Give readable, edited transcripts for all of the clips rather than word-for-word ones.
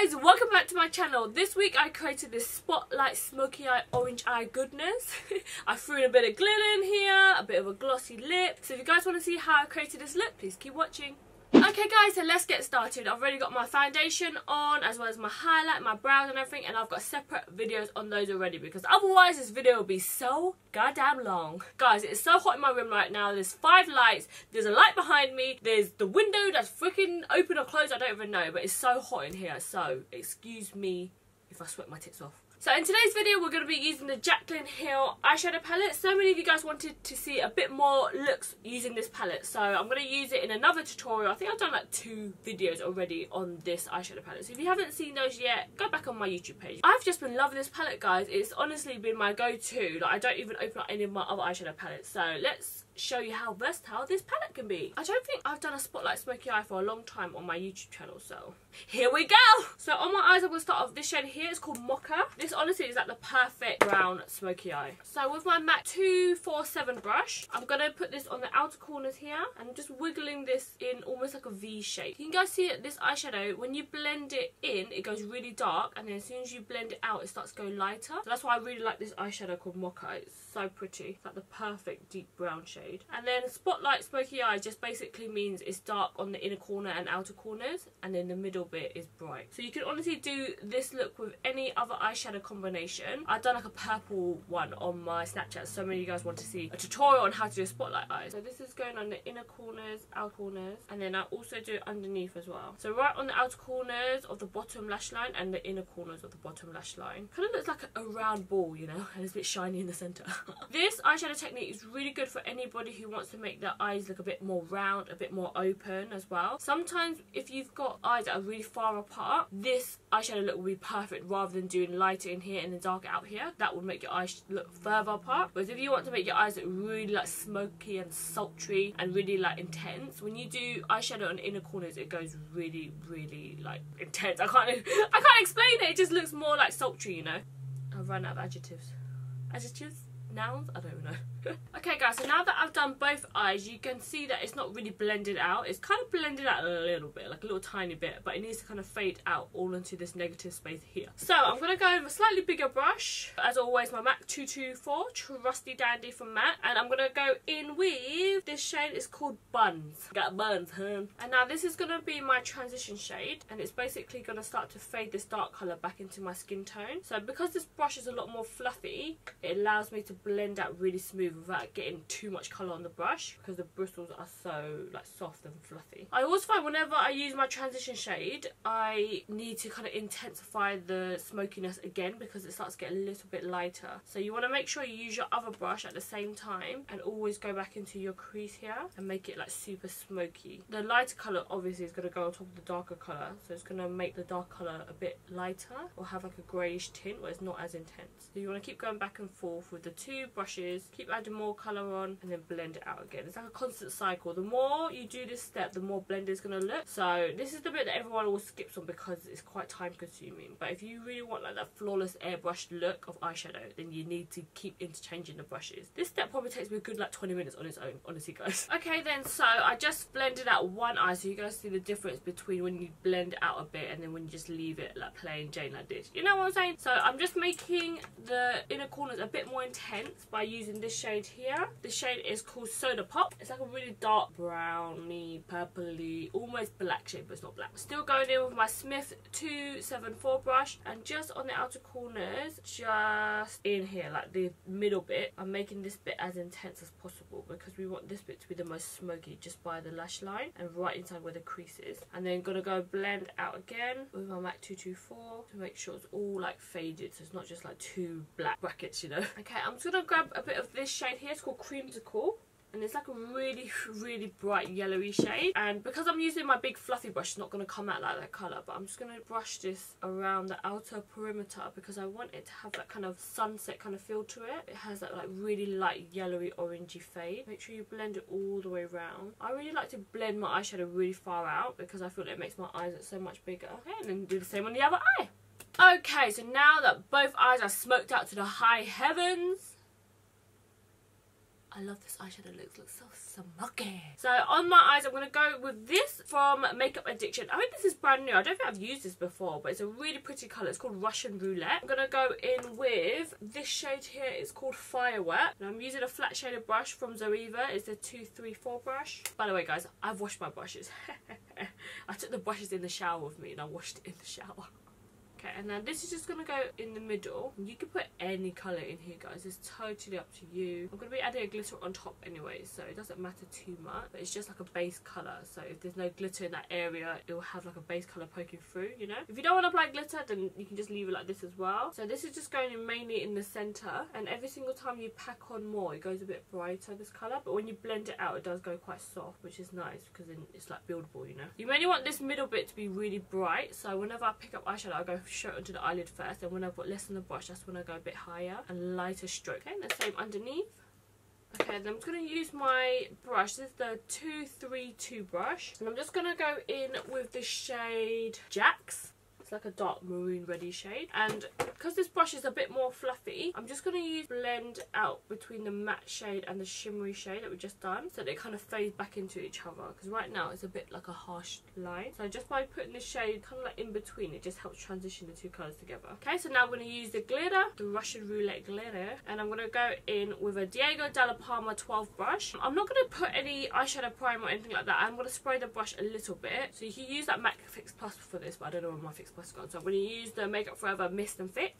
guys, welcome back to my channel. This week I created this spotlight smoky eye orange eye goodness. I threw in a bit of glitter in here, a bit of a glossy lip. So if you guys want to see how I created this look, please keep watching. Okay guys, so let's get started. I've already got my foundation on, as well as my highlight, my brows and everything, and I've got separate videos on those already because otherwise this video will be so goddamn long. Guys, it's so hot in my room right now. There's 5 lights, there's a light behind me, there's the window that's freaking open or closed, I don't even know, but it's so hot in here, so excuse me if I sweat my tits off. So in today's video we're going to be using the Jaclyn Hill eyeshadow palette. So many of you guys wanted to see a bit more looks using this palette, so I'm going to use it in another tutorial. I think I've done like 2 videos already on this eyeshadow palette, so if you haven't seen those yet, go back on my YouTube page. I've just been loving this palette, guys. It's honestly been my go-to. Like, I don't even open up any of my other eyeshadow palettes, so let's show you how versatile this palette can be. I don't think I've done a spotlight smoky eye for a long time on my YouTube channel, so here we go. So on my eyes I'm going to start off this shade here. It's called Mocha. This honestly is like the perfect brown smoky eye. So with my MAC 247 brush, I'm going to put this on the outer corners here and just wiggling this in almost like a V shape. You can guys see it, this eyeshadow, when you blend it in, it goes really dark, and then as soon as you blend it out, it starts to go lighter. So that's why I really like this eyeshadow called Mocha. It's so pretty. It's like the perfect deep brown shade. And then spotlight smoky eye just basically means it's dark on the inner corner and outer corners, and then the middle bit is bright. So you can honestly do this look with any other eyeshadow combination. I've done like a purple one on my Snapchat. So many of you guys want to see a tutorial on how to do a spotlight eye. So this is going on the inner corners, outer corners, and then I also do it underneath as well. So right on the outer corners of the bottom lash line and the inner corners of the bottom lash line. Kind of looks like a round ball, you know, and it's a bit shiny in the centre. This eyeshadow technique is really good for anybody who wants to make their eyes look a bit more round, a bit more open as well. Sometimes if you've got eyes that are really far apart, this eyeshadow look will be perfect rather than doing lighter in here and then darker out here. That would make your eyes look further apart. But if you want to make your eyes look really like smoky and sultry and really like intense, when you do eyeshadow on the inner corners, it goes really, really like intense. I can't explain it. It just looks more like sultry, you know. I've run out of adjectives. Adjectives? Nouns? I don't know. Okay guys, so now that I've done both eyes, you can see that it's not really blended out. It's kind of blended out a little bit, like a little tiny bit, but it needs to kind of fade out all into this negative space here. So I'm going to go with a slightly bigger brush. As always, my MAC 224, trusty dandy from MAC. And I'm going to go in with this shade. It's called Buns. Got buns, huh? And now this is going to be my transition shade, and it's basically going to start to fade this dark colour back into my skin tone. So because this brush is a lot more fluffy, it allows me to blend out really smooth without getting too much colour on the brush, because the bristles are so like soft and fluffy. I always find whenever I use my transition shade, I need to kind of intensify the smokiness again because it starts to get a little bit lighter. So you want to make sure you use your other brush at the same time and always go back into your crease here and make it like super smoky. The lighter colour obviously is going to go on top of the darker colour, so it's going to make the dark colour a bit lighter or have like a greyish tint where it's not as intense. So you want to keep going back and forth with the 2 brushes, keep adding more colour on and then blend it out again. It's like a constant cycle. The more you do this step, the more blended it's going to look. So this is the bit that everyone always skips on because it's quite time consuming. But if you really want like that flawless airbrushed look of eyeshadow, then you need to keep interchanging the brushes. This step probably takes me a good like 20 minutes on its own, honestly guys. Okay then, so I just blended out one eye, so you guys see the difference between when you blend out a bit and then when you just leave it like plain Jane like this. You know what I'm saying? So I'm just making the inner corners a bit more intense by using this shade here. This shade is called Soda Pop. It's like a really dark browny, purpley, almost black shade, but it's not black. Still going in with my Smith 274 brush, and just on the outer corners, just in here, like the middle bit, I'm making this bit as intense as possible because we want this bit to be the most smoky just by the lash line and right inside where the crease is. And then gonna go blend out again with my MAC 224 to make sure it's all like faded, so it's not just like 2 black brackets, you know. Okay, I'm just gonna grab a bit of this shade here. It's called Creamsicle, and it's like a really, really bright yellowy shade. And because I'm using my big fluffy brush, it's not going to come out like that colour, but I'm just going to brush this around the outer perimeter because I want it to have that kind of sunset kind of feel to it. It has that like really light yellowy orangey fade. Make sure you blend it all the way around. I really like to blend my eyeshadow really far out because I feel like it makes my eyes look so much bigger. Okay, and then do the same on the other eye. Okay, so now that both eyes are smoked out to the high heavens, I love this eyeshadow look. It looks so smoky. So on my eyes, I'm going to go with this from Makeup Addiction. I think this is brand new. I don't think I've used this before, but it's a really pretty colour. It's called Russian Roulette. I'm going to go in with this shade here. It's called Firework. And I'm using a flat shaded brush from Zoeva. It's the 234 brush. By the way, guys, I've washed my brushes. I took the brushes in the shower with me and I washed it in the shower. Okay, and then this is just going to go in the middle. You can put any colour in here, guys. It's totally up to you. I'm going to be adding a glitter on top anyway, so it doesn't matter too much. But it's just like a base colour. So if there's no glitter in that area, it will have like a base colour poking through, you know. If you don't want to apply glitter, then you can just leave it like this as well. So this is just going in mainly in the centre. And every single time you pack on more, it goes a bit brighter, this colour. But when you blend it out, it does go quite soft, which is nice because then it's like buildable, you know. You mainly want this middle bit to be really bright. So whenever I pick up eyeshadow, I go straight onto the eyelid first, and when I put less on the brush, that's when I go a bit higher and lighter stroke. Okay, and the same underneath. Okay, then I'm just going to use my brush. This is the 232 brush, and I'm just going to go in with the shade Jax. It's like a dark maroon reddy shade, and because this brush is a bit more fluffy, I'm just going to use blend out between the matte shade and the shimmery shade that we've just done, so they kind of fade back into each other, because right now it's a bit like a harsh line. So just by putting this shade kind of like in between, it just helps transition the two colours together. Okay, so now I'm going to use the glitter, the Russian Roulette glitter, and I'm going to go in with a Dalla Palma 12 brush. I'm not going to put any eyeshadow primer or anything like that. I'm going to spray the brush a little bit, so you can use that MAC Fix Plus for this, but I don't know where my Fix Plus is gone. So I'm going to use the Makeup Forever Mist and Fit.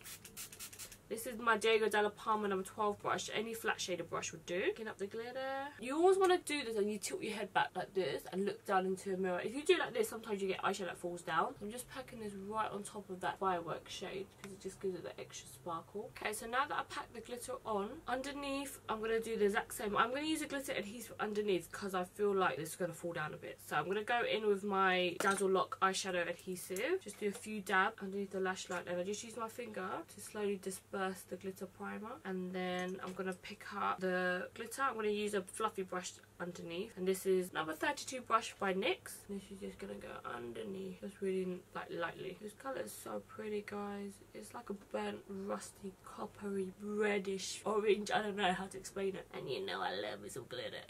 This is my Dalla Palma number 12 brush. Any flat shaded brush would do. Picking up the glitter. You always want to do this and you tilt your head back like this and look down into a mirror. If you do like this, sometimes you get eyeshadow that falls down. I'm just packing this right on top of that Firework shade because it just gives it the extra sparkle. Okay, so now that I packed the glitter on, underneath I'm going to do the exact same. I'm going to use a glitter adhesive underneath because I feel like this is going to fall down a bit. So I'm going to go in with my Dazzle Lock eyeshadow adhesive. Just do a few dabs underneath the lash line, and I just use my finger to slowly disperse the glitter primer, and then I'm going to pick up the glitter. I'm going to use a fluffy brush underneath, and this is number 32 brush by NYX. This is just going to go underneath, just really like lightly. This colour is so pretty, guys. It's like a burnt, rusty, coppery, reddish orange. I don't know how to explain it. And you know I love me some glitter.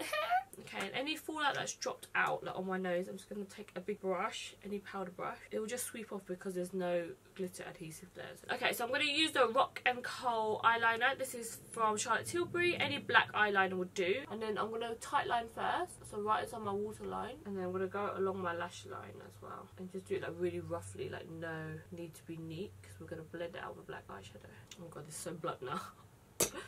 Okay, and any fallout that's dropped out like on my nose, I'm just going to take a big brush, any powder brush. It will just sweep off because there's no glitter adhesive there. Okay, so I'm going to use the Rock and Kohl eyeliner. This is from Charlotte Tilbury. Any black eyeliner would do. And then I'm going to tight line first, so right inside my waterline, and then I'm going to go along my lash line as well, and just do it like really roughly, like no need to be neat, because we're going to blend it out with black eyeshadow. Oh my god, this is so black now.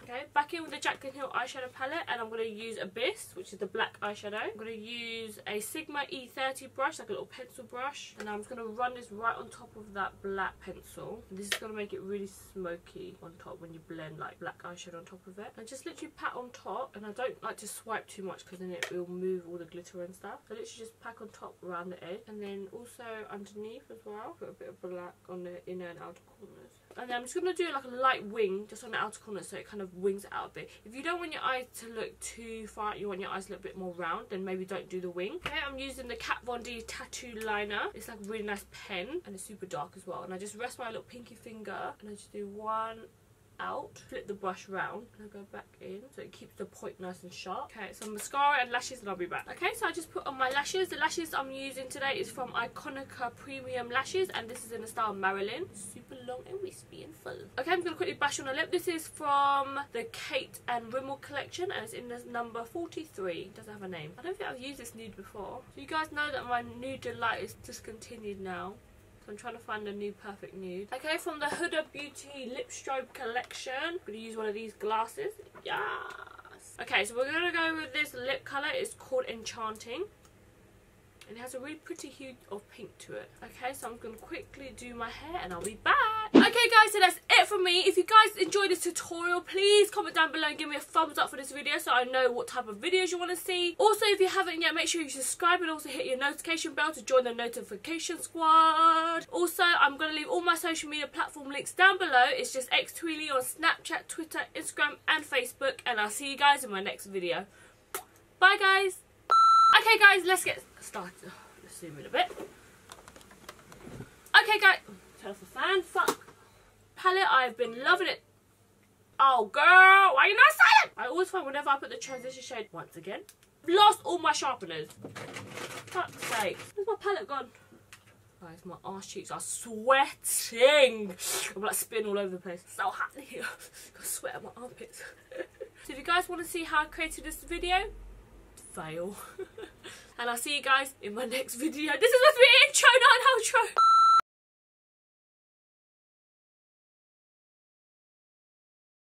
Okay, back in with the Jaclyn Hill eyeshadow palette, and I'm going to use Abyss, which is the black eyeshadow. I'm going to use a Sigma E30 brush, like a little pencil brush, and I'm just going to run this right on top of that black pencil. And this is going to make it really smoky on top when you blend like black eyeshadow on top of it. And just literally pat on top, and I don't like to swipe too much because then it will move all the glitter and stuff. So literally just pack on top around the edge, and then also underneath as well. Put a bit of black on the inner and outer corners. And then I'm just going to do like a light wing just on the outer corner, so it kind of wings it out a bit. If you don't want your eyes to look too far, you want your eyes to look a bit more round, then maybe don't do the wing. Okay, I'm using the Kat Von D tattoo liner. It's like a really nice pen, and it's super dark as well. And I just rest my little pinky finger, and I just do one out, flip the brush round, and I go back in so it keeps the point nice and sharp. Okay, so mascara and lashes, and I'll be back. Okay, so I just put on my lashes. The lashes I'm using today is from Iconica Premium Lashes, and this is in the style Marilyn. Super long and wispy and full. Okay, I'm going to quickly brush on the lip. This is from the Kate and Rimmel collection, and it's in the number 43. It doesn't have a name. I don't think I've used this nude before. So you guys know that my Nude Delight is discontinued now. So I'm trying to find a new perfect nude. Okay, from the Hudabeauty Lip Strobe collection, I'm going to use one of these glasses. Yes! Okay, so we're going to go with this lip colour. It's called Enchanting. And it has a really pretty hue of pink to it. Okay, so I'm going to quickly do my hair and I'll be back. Okay guys, so that's it from me. If you guys enjoyed this tutorial, please comment down below and give me a thumbs up for this video so I know what type of videos you want to see. Also, if you haven't yet, make sure you subscribe and also hit your notification bell to join the notification squad. Also, I'm going to leave all my social media platform links down below. It's just xThuyl on Snapchat, Twitter, Instagram and Facebook, and I'll see you guys in my next video. Bye guys. Okay guys, let's get started. Let's zoom in a bit. Okay guys, turn off the fan. Fuck. Palette, I've been loving it. Oh girl, why you not silent? I always find whenever I put the transition shade, once again, I've lost all my sharpeners. Fuck's sake. Where's my palette gone? Guys, my arse cheeks are sweating. I'm like spitting all over the place. So hot in here. Got sweat on my armpits. So if you guys want to see how I created this video, fail. And I'll see you guys in my next video. This is supposed to be an intro, not an outro.